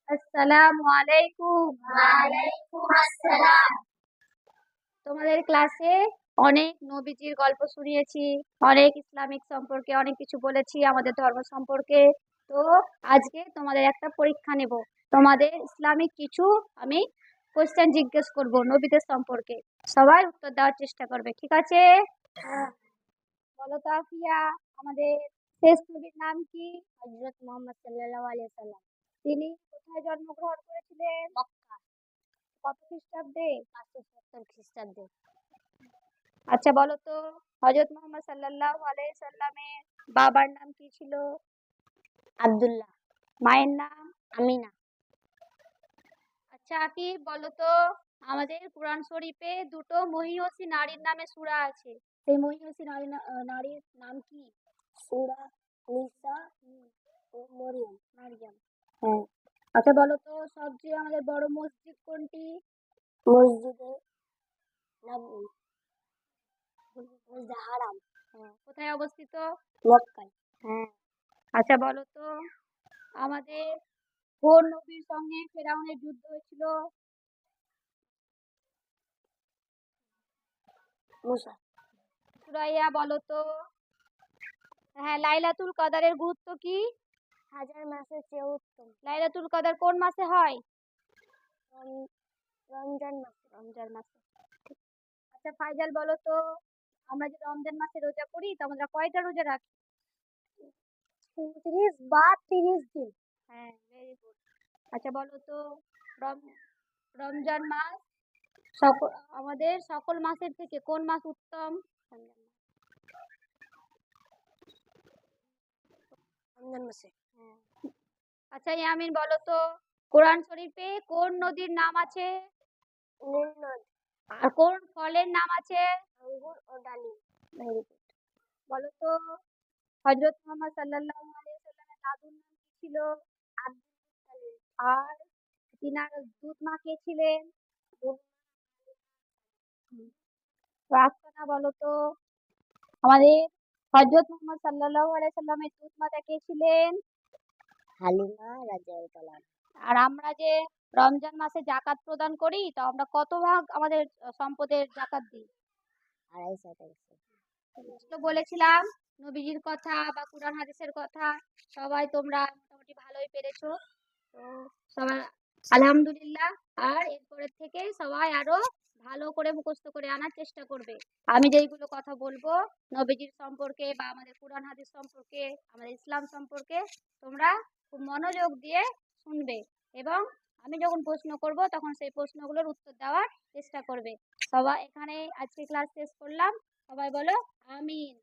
আসসালামু আলাইকুম। ওয়ালাইকুম আসসালাম। তোমাদের ক্লাসে অনেক নবীজির গল্প শুনিয়েছি, অনেক ইসলামিক সম্পর্কে অনেক কিছু বলেছি, আমাদের ধর্ম সম্পর্কে। তো আজকে তোমাদের একটা পরীক্ষা নেব। তোমাদের ইসলামিক কিছু আমি কোশ্চেন জিজ্ঞেস করব নবীদের সম্পর্কে। সবাই উত্তর দেওয়ার চেষ্টা করবে, ঠিক আছে? বলো তো আফিয়া, আমাদের শেষ নবীর নাম কি? হযরত মুহাম্মদ সাল্লাল্লাহু আলাইহি ওয়াসাল্লাম। তিনি কোথায় জন্মগ্রহণ করেছিলেন? মক্কা কত খ্রিস্টাব্দে? 570 খ্রিস্টাব্দে। আচ্ছা বলো তো, হযরত মুহাম্মদ সাল্লাল্লাহু আলাইহি সাল্লামের বাবার নাম কি ছিল? আব্দুল্লাহ। মায়ের নাম? আমিনা। আচ্ছা আকি বলো তো, আমাদের কোরআন শরীফে দুটো মহিয়সী নারীর নামে সূরা আছে, সেই মহিয়সী নারীর নাম কি? সূরা নিসা ও মরিয়ম। মারিয়াম। হ্যাঁ। আচ্ছা বলো তো, সবচেয়ে আমাদের বড় মসজিদ কোনটি? মসজিদে নববী। মসজিদে হারাম। হ্যাঁ। কোথায় অবস্থিত? মক্কায়। হ্যাঁ। আচ্ছা বলো তো, আমাদের কোন নবীর সঙ্গে ফেরাউনের যুদ্ধ হয়েছিল? মুসা। সুরাইয়া বলো তো, হ্যাঁ, লাইলাতুল কদরের গুরুত্ব কি? হাজার মাসের চেয়ে উত্তম। লাইলাতুল কদর কোন মাসে হয়? রমজান মাসে। রমজান মাসে। আচ্ছা ফাইজাল বলো তো, আমরা যে রমজান মাসে রোজা করি তো আমরা কয়টা রোজা রাখি? 30 বা 30 দিন। হ্যাঁ, ভেরি গুড। আচ্ছা বলো তো, রমজান মাস সকল আমাদের সকল মাসের থেকে কোন মাস উত্তম? রমজান মাসে। হ্যাঁ। আচ্ছা ইয়ামিন বলো তো, কোরআন শরীফে কোন নদীর নাম আছে? নীল নদ। আর কোন ফলের নাম আছে? আঙ্গুর ও ডালিম। Very good. বলো তো, হযরত মুহাম্মদ সাল্লাল্লাহু আলাইহি সাল্লামের দাদুর নাম কি ছিল? Abdul Muttalib. আর তিনার দুধ মা কে ছিলেন? রাফসানা বলো তো, আমাদের হযরত মুহাম্মদ সাল্লাল্লাহু আলাইহি সাল্লামের দুধ মাতা কে ছিলেন? হালিমা রাদিয়াল্লাহু আনহা। আর আমরা যে রমজান মাসে যাকাত প্রদান করি, তো আমরা কত ভাগ আমাদের সম্পদের যাকাত দিই? 250%। তো বলেছিলাম নবীজির কথা বা কুরআন হাদিসের কথা, সবাই তোমরা মোটামুটি ভালোই পেরেছো। তো সবাই আলহামদুলিল্লাহ। আর এরপরের থেকে সবাই আরো ভালো করে মুখস্থ করে আনার চেষ্টা করবে। আমি যেইগুলো কথা বলবো নবীজির সম্পর্কে বা আমাদের কুরআন হাদিস সম্পর্কে, আমাদের ইসলাম সম্পর্কে, তোমরা খুব মনোযোগ দিয়ে শুনবে এবং আমি যখন প্রশ্ন করব তখন সেই প্রশ্নগুলোর উত্তর দেওয়ার চেষ্টা করবে। সবাই এখানে আজকে ক্লাস শেষ করলাম। সবাই বলো আমিন।